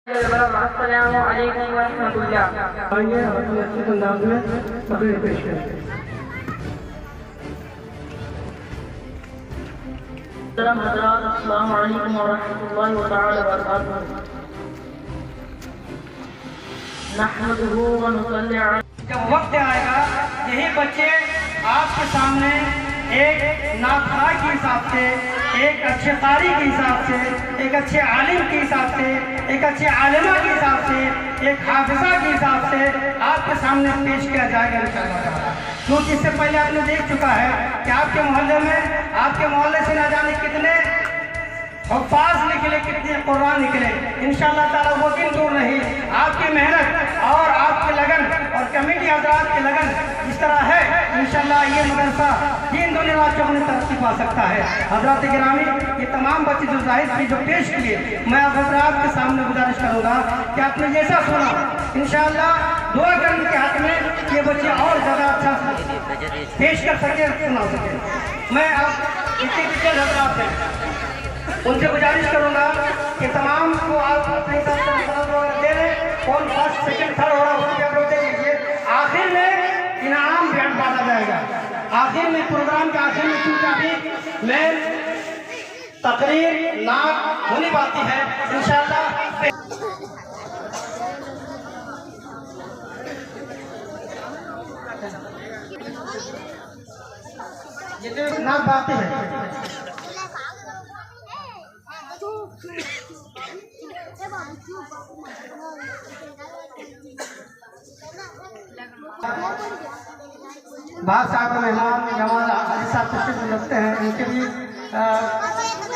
अस्सलामु अलैकुम व रहमतुल्लाह। आइए अपने अच्छे अंदाज में तकरीर पेश करें। अस्सलामु अलैकुम व रहमतुल्लाहि व तआला व बरकातुहू। नहमदुहु व नुसल्ली अलैहि। जब वक्त आएगा यही बच्चे आपके सामने एक नाखराई के हिसाब से, एक अच्छे कारी के हिसाब से, एक अच्छे आलिम के हिसाब से, एक अच्छे आलिमा के हिसाब से, एक हाफिजा के हिसाब से आपके सामने पेश किया जाएगा इंशाअल्लाह। क्योंकि इससे पहले आपने देख चुका है कि आपके मोहल्ले से ना जाने कितने हुफ्फाज निकले, कितने कुरान निकले। इंशाअल्लाह ताला वो दिन दूर नहीं। आपकी मेहनत और आपकी लगन और कमेटी हजरात की लगन इस तरह है, इंशाअल्लाह ये मदरसा दीन दुनिया में तरक्की पा सकता है। हजरात गिरामी, ये तमाम बच्चे जो जाहिद की जो पेश किए, मैं आप हजरात के सामने गुजारिश करूँगा कि आपने जैसा सुना इंशाअल्लाह दुआ करने के हाथ में ये बच्चे और ज़्यादा अच्छा पेश कर सके, सुना सके। मैं आप इतने पीछे हजरात हैं उनसे गुजारिश करूंगा कि तमाम को आप अपने दे दें। कौन फर्स्ट सेकंड थर्ड हो रहा है उसके आप दे दीजिए। आखिर में इनाम भी बांटा जाएगा। आखिर में प्रोग्राम के आखिर में क्योंकि अभी मैं तकरीर ना होनी पाती है इंशाअल्लाह ये ना बातें हैं। बात साहब मेहमान जमाल अली साहब तशरीफ रखते हैं, उनके भी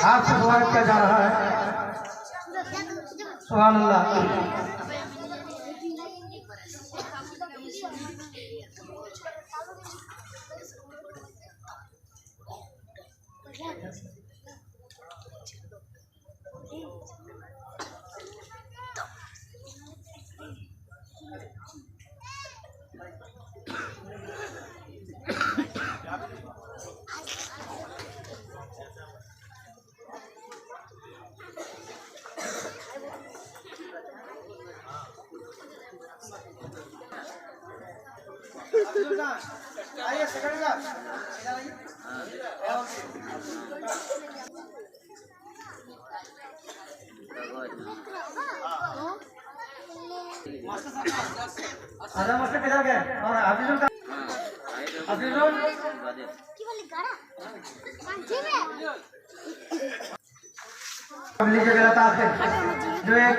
हाथ से दुआ किया जा रहा है। सुभान अल्लाह। आइए सेकंड का आधा मास्टर किधर गए और हाफिजुल का हाफिजुल अब लीजिए मेरा ताक़त जो एक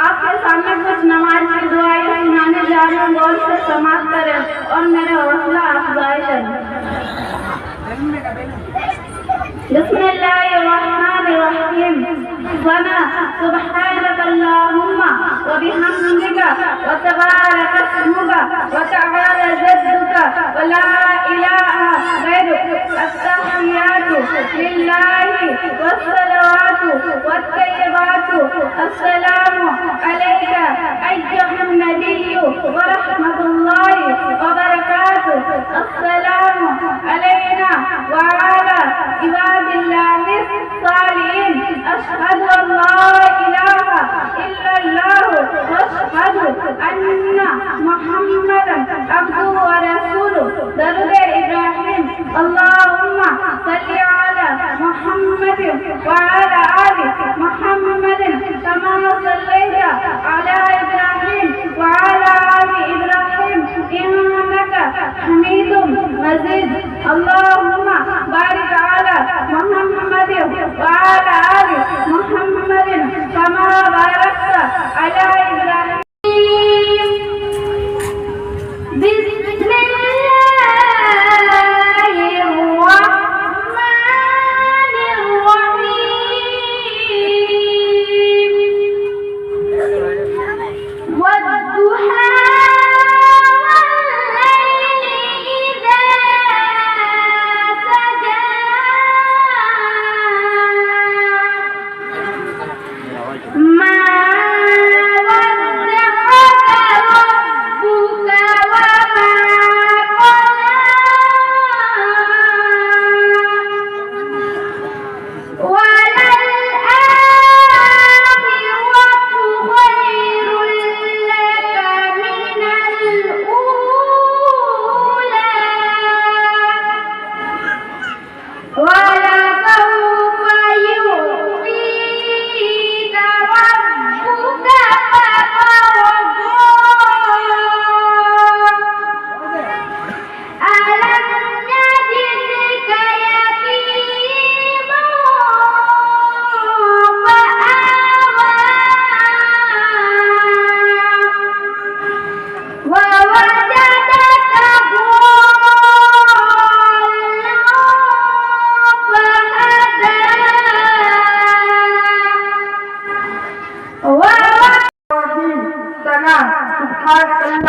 आपके सामने कुछ नमाज की दुआएं सुनाने जा रही हूँ, गौर से समाप्त करें और मेरे हौसला अफजाई करें। बिस्मिल्लाहिर्रहमानिर्रहीम। वना सुब्हानक अल्लाहुम्मा व बिहम्दिका व तबारक अस्मुका व तआला जद्दुका व ला इलाहा गैरुक। अत्तहियातु लिल्लाहि वस्सलावातु वत्तय्यिबातु। अस्सलामु अलैका अय्युहन नबिय्यु व रहमतुल्लाहि व बरकातुहू। अस्सलामु अलैना व अला इबादिल्लाहि सालिहीन। अशहदु अल्ला इलाहा इल्लल्लाह व अशहदु अन्ना मुहम्मदन अब्दुहु व रसूलुहु। दरूद इब्राहिम। अल्लाहुम्मा सल्लि अला मुहम्मद व अला आलि मुहम्मद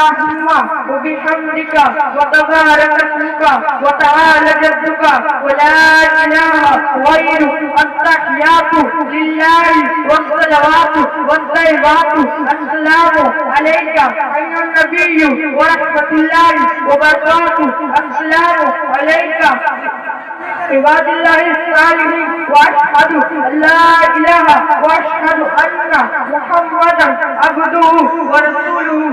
अल्लाहुम्मा व बिहम्दिका व तबारक अस्मुका व तआला जद्दुका व ला इलाहा गैरुक अत्तहियातु लिल्लाहि व सलवातु व तय्यबातु अस्सलामु अलैका अय्युहन नबिय्यु व रहमतुल्लाहि व बरकातुहु अस्सलामु अलैका इबादिल्लाहि सालिहीन व अशहदु अल्ला इलाहा व अशहदु अन्ना मुहम्मदन अब्दुहु व रसूलुहु।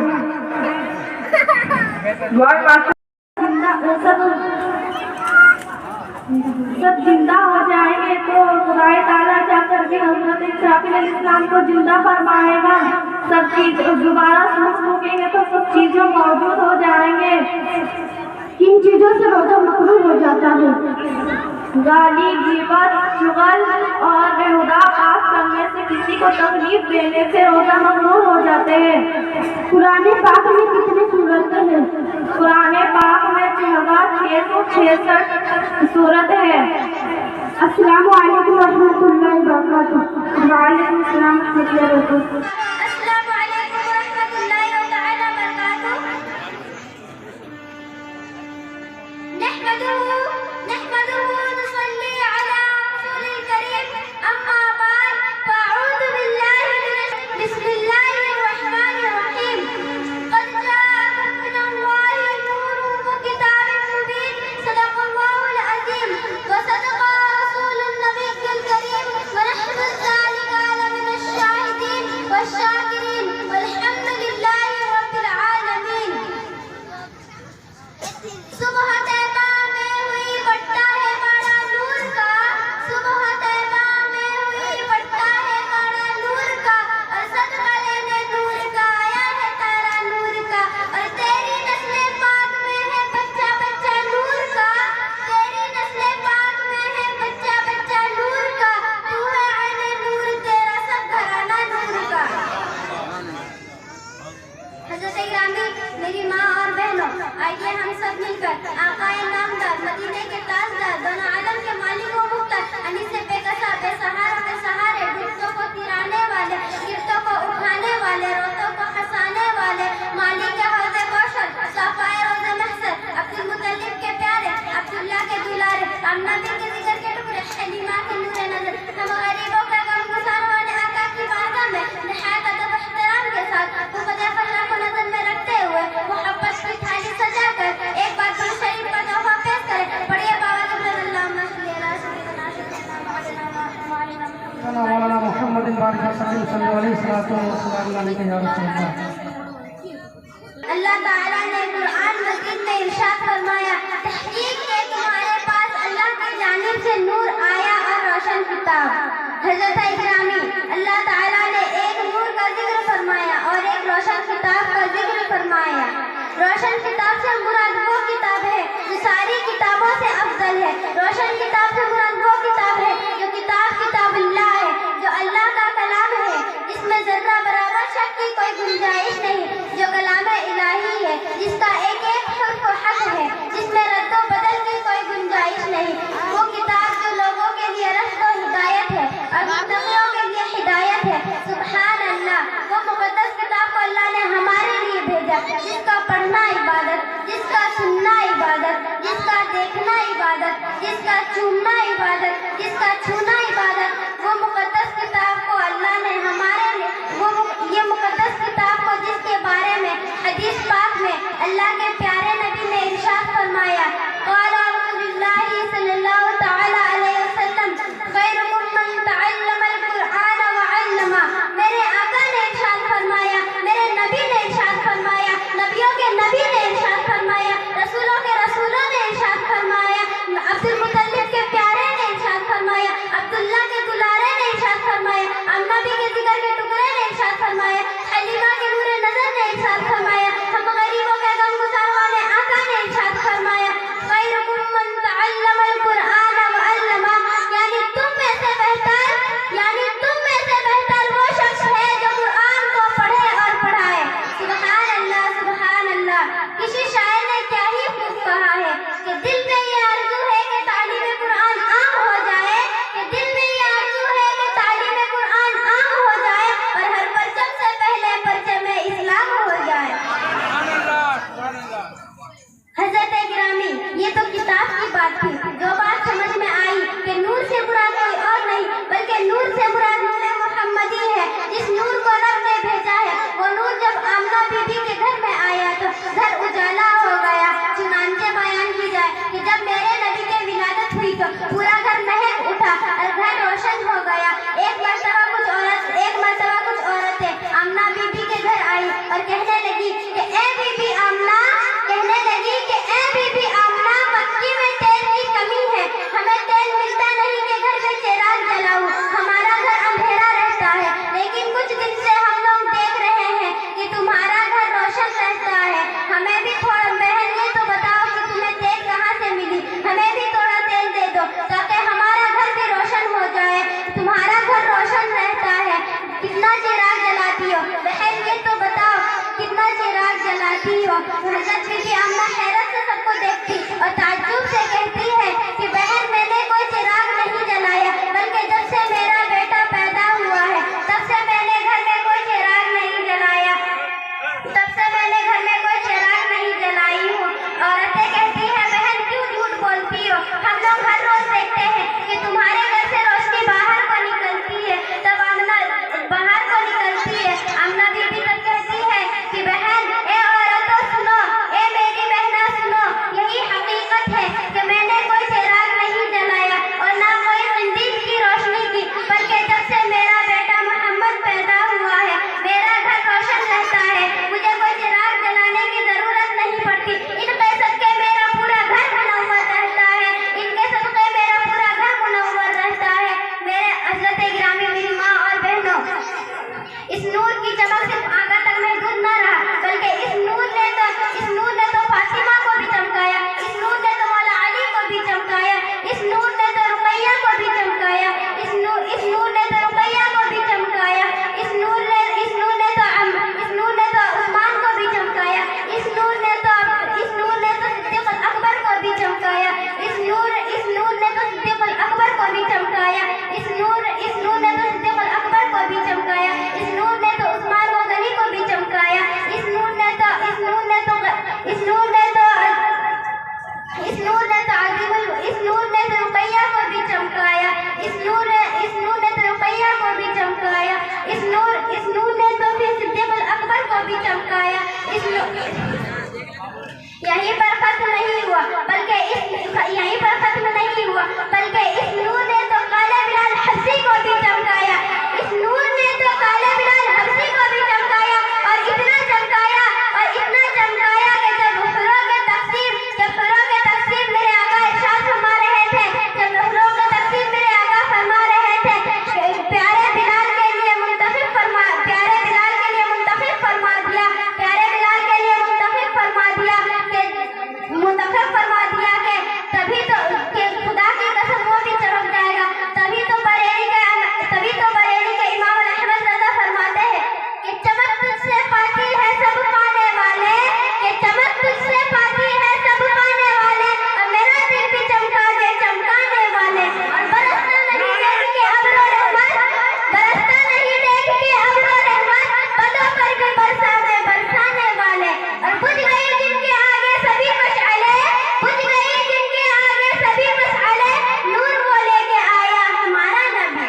जब जिंदा हो जाएंगे तो खुदा ताला जा करके हज़रत इस्राफील अलैहिस्सलाम को जिंदा फरमाएगा। सब चीज दोबारा फूकेंगे तो सब चीजों मौजूद हो जाएंगे। किन चीजों से रोजा मकरूह हो जाता है? गाली, ग़ीबत, चुगल और बेहुदा बात करने से, किसी को तकलीफ देने से रोजा मकरूह हो जाते हैं। कुरान पाक में कितनी सूरतें हैं? कुरान पाक में 6666 सूरत है। अस्सलामु अलैकुम रहमतुल्लाहि व बरकातुहू। वालेकुम अस्सलाम रहमतुल्लाहि व बरकातुहू। अस्सलामु अलैकुम रहमतुल्लाहि व तआला बरकातुहू। नहमदुहु व नुसल्ली अला रसूलिल करीम। अम्मा बाद फअऊज़ु बिल्लाहि बिस्मिल्लाहिर रहमानिर रहीम। क़द जाअकुम मिनल्लाहि नूरुन व किताबुम मुबीन। सदक़ल्लाहुल अज़ीम व सदक़ा रसूलुन नबिय्युल करीम व नहनु ज़ालिका लमिनश शाहिदीन वश-शाकिरीन वल्हम्दुलिल्लाहि रब्बिल आलमीन। सुबह तैबा में हुई बढ़ता है बड़ा नूर का। सुबह तैबा में हुई बढ़ता है बड़ा नूर का। और सदका लेने नूर का आया है तारा नूर का। और तेरी नस्ले पाक में है बच्चा बच्चा नूर का। तेरी नस्ले पाक में है बच्चा बच्चा नूर का। तू है आने नूर, तेरा सब घराना नूर का। हज़रत इकरामी, मेरी माँ और बहनों, आइए हम सब मिलकर आकाए नामदार, मदीने के ताजदार, दोनों आलम के मालिक व मुख्तार, अनीस से बेकसा, बेसहारा के सहारे, डूबतों को तिराने वाले, गिरतों को उठाने वाले, रोतों को हंसाने वाले, मालिक के हौज़े कौशल, सफ़ाए रोज़े महशर, अब्दुल मुत्तलिब के प्यारे, अब्दुल्लाह के दुलारे, आमना बिन के जिगर के टुकड़े, हलीमा के नूरे नज़र, हम गरीबों का गमगुसार वाले आका की बारगाह में निहायत अदब एहतराम के साथ खुदा फला को नजर में रखते हुए मोहब्बत की थाली सजाकर एक बार फिर शरीफ का तोहफा पेश करें। पढ़िए बाबा अल्लाहुम्मा सल्ली अला सय्यिदिना मौलाना मुहम्मद सल्लल्लाहु अलैहि वसल्लम या रसूलल्लाह। अल्लाह ताला ने कुरान मजीद में इरशाद फरमाया, तहकीक है तुम्हारे पास अल्लाह की जानिब से नूर आया और रोशन किताब। हज़रत इकरामी, अल्लाह ताला ने एक नूर का जिक्र फरमाया और एक रोशन किताब का जिक्र फरमाया। रोशन किताब से मुराद वो किताब है जो सारी किताबों से अफजल है। रोशन किताब से मुराद वो किताब है जो किताबुल्लाह है, जो अल्लाह का कलाम है, जिसमें जर्रा बराबर शक की कोई गुंजाइश नहीं, जो कलाम इलाही है, जिसका एक एक हर्फ हक है, जिसमें रद्दो बदल की कोई गुंजाइश नहीं। वो किताब जो लोगों के लिए रश्द और हिदायत है और मुत्तक़ियों के लिए हिदायत है। सुभान अल्लाह, वो मुक़द्दस किताब को अल्लाह ने हमारे लिए भेजा, जिसका पढ़ना इबादत, जिसका सुनना इबादत, जिसका देखना इबादत, जिसका चूमना इबादत, जिसका छूना इबादत। वो मुक़द्दस किताब को अल्लाह ने हमारे लिए, ये मुक़द्दस किताब को जिसके बारे में हदीस पाक में अल्लाह के प्यारे नबी ने इरशाद फरमाया, क़ाला रसूलुल्लाह सल्लल्लाहु तआला अलैहि वसल्लम, खैरुकुम मन तअल्लमल कुरआन व अल्लमा। मेरे आका ने इरशाद फरमाया, मेरे नबी ने इरशाद फरमाया, नबियों के नबी ने इरशाद फरमाया, रसूलों के रसूलों ने इरशाद फरमाया, अब्दुल मुत्तलिब के प्यारे ने इरशाद फरमाया, अब्दुल्लाह के दुलारे ने इरशाद फरमाया, तो हजरत बीबी अम्मा हैरत से सबको देखती और ताज्जुब से कहती है कि बहन, मैंने कोई चिराग नहीं जलाया, बल्कि जब से मेरा बेटा पैदा हुआ है तब से मैंने घर में कोई चिराग नहीं जलाया, तब से मैंने घर में कोई चिराग नहीं जलाई हूँ। औरतें कहती है, बहन क्यों झूठ बोलती हो, हम लोग हर रोज देखते हैं कि तुम्हारे घर से रोशनी बाहर को निकलती है, तब आमना बाहर को निकलती है। आमना बीबी तब कहती है कि बहन, ए औरतों सुनो, ए मेरी बहना सुनो, यही हकीकत है कि मैंने कोई चिराग नहीं जलाया और ना कोई जिंदगी की रोशनी की, बल्कि जब से मेरा बेटा मोहम्मद पैदा हुआ है मेरा घर रोशन रहता है, मुझे कोई चिराग जलाने की जरूरत नहीं पड़ती। इनके सदके मेरा पूरा घर मुनव्वर रहता है, इनके सदके मेरा पूरा घर मुनव्वर रहता है। मेरे हज़रत गिरामी, मेरी माँ और बहनों, इस नूर की चमक सिर्फ आका तक महदूद न रहा, बल्कि इस नूर ने तो फातिमा को भी चमकाया, इस नूर ने तो मौला अली को भी चमकाया, इस नूर ने तो रुकैया को भी चमकाया, इस नूर ने तो रुकैया को भी चमकाया, इस नूर ने तो उस्मान को भी चमकाया, इस नूर ने तो सिद्दीक़ अकबर को भी चमकाया, इस नूर ने तो सिद्दीक़ अकबर को भी चमकाया, इस नूर ने तो सिद्दीक़ अकबर को भी चमकाया, इस नूर ने तो उस्मान गनी को भी चमकाया, इस नूर ने तो रुकैया को भी चमकाया, इस नूर ने तो रुकैया को भी चमकाया, इस नूर ने तो फिर सिद्दीक़ अकबर को भी चमकाया। यहीं पर खत्म नहीं हुआ, बल्कि इस नूर ने तो काले बिलाल हब्सी को भी चमकाया, इस नूर ने तो काले बिलाल हब्सी को भी चमकाया, और इतना चमकाया कि जब फरोग़ तक़सीम मेरे आका इरशाद फरमा रहे थे, प्यारे बिलाल के लिए मुंतखब फरमा दिया कि तभी तो कि खुदा की कसम वो भी चमक जाएगा। तभी तो बरेली के इमाम अहमद रज़ा फरमाते हैं कि चमक तुझसे पाती है सब पाने वाले, कि चमक तुझसे पाती है सब पाने वाले, और मेरा दिल भी चमकाने वाले, और बरसता नहीं देख के अब्रो रहमत, बदों पर भी बरसाने वाले, और बुझ गई जिनके आगे सभी मशअले, नूर वो लेके आया हमारा नबी।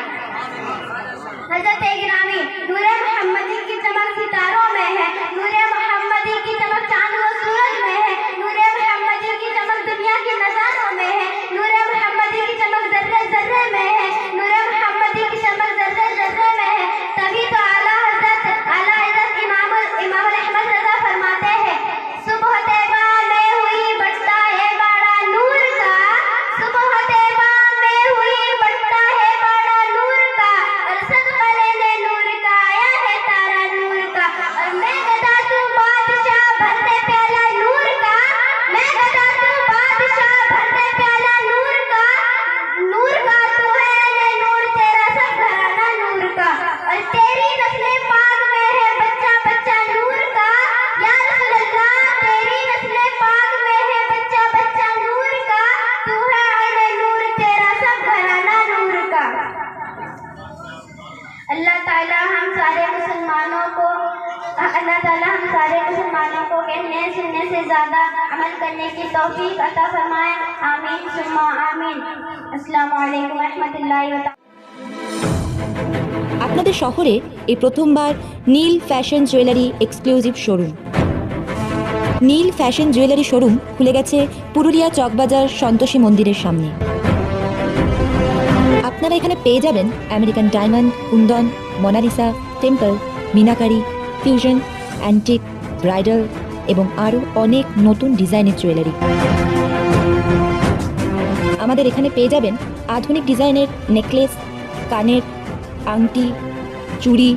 हज़रत गिरामी, नूरे मोहम्मदी की चमक सितारों में है, नूरे मोहम्मदी की चमक चांद व सूरज में है, नूरे मोहम्मदी की चमक दुनिया के नज़ारों में है, नूरे मोहम्मदी की चमक ज़र्रे ज़र्रे में है, नूरे मोहम्मदी की चमक ज़र्रे ज़र्रे में है। तभी तो आला हज़रत इमाम अहमद रज़ा फरमाते हैं, सुबह तैबा में हुई बढ़ता है बाड़ा नूर का, सुबह तैबा में हुई बढ़ता है बाड़ा नूर का, और सदका लेने नूर का आया है तारा नूर का, और मैं गदा तू बादशाह भरते प्याला नूर का, मैं गदा तू बादशाह भरते प्याला नूर का तू है ने नूर तेरा सब घराना नूर का, और तेरी नस्ले पाक में है बच्चा बच्चा नूर का, या रसूल अल्लाह तेरी नस्ले पाक में है बच्चा बच्चा नूर का, तू है ने नूर तेरा सब घराना नूर का। अल्लाह ताला हम सारे मुसलमानों को कहने सुनने से ज़्यादा अमल करने की तौफीक अता फरमाए। आमीन सुम्मा आमीन। अस्सलामु अलैकुम व रहमतुल्लाहि व আপনাদের শহরে এই প্রথমবার নীল ফ্যাশন জুয়েলারি এক্সক্লুসিভ শোরুম। নীল ফ্যাশন জুয়েলারি শোরুম খুলে গেছে পুরুলিয়া চকবাজার সন্তোষী মন্দিরের সামনে। আপনারা এখানে পেয়ে যাবেন American diamond, kundan, Mona Lisa, temple, meenakari, fusion, antique, bridal এবং আরও অনেক নতুন ডিজাইনের জুয়েলারি। আমাদের এখানে পেয়ে যাবেন আধুনিক ডিজাইনের নেকলেস, কানের আংটি, চুড়ি,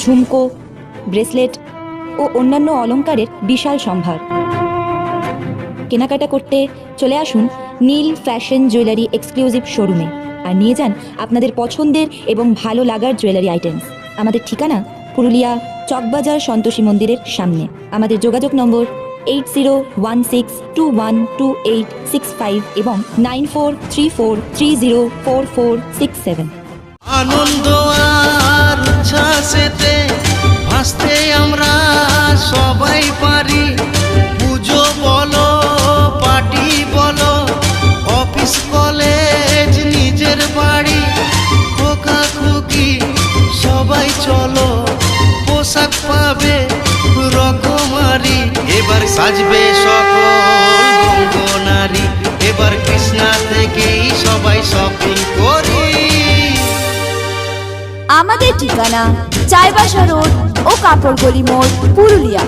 ঝুমকো, ব্রেসলেট ও অন্যান্য অলংকারের বিশাল সম্ভার। কেনাকাটা করতে চলে আসুন নীল ফ্যাশন জুয়েলারি এক্সক্লুসিভ শোরুমে আর নিয়ে যান আপনাদের পছন্দের এবং ভালো লাগার জুয়েলারি আইটেমস। আমাদের ঠিকানা পুরুলিয়া চকবাজার সন্তোষী মন্দিরের সামনে। আমাদের যোগাযোগ নম্বর 8016212865 এবং 9434304467। আনন্দ আর উচ্ছ্বাসেতে ভাসতে আমরা সবাই পারি। পুজো বলো পার্টি বলো অফিস কলেজ নিজের বাড়ি, খোকা খুকি সবাই চলো পোশাক পাবে রকমারি। এবার সাজবে সকল রঙ্গনারী, এবার কৃষ্ণা থেকেই সবাই শপিং করি। আমাদের ঠিকানা চাইবাসা রোড ও কাপড়গলি মোড়, পুরুলিয়া।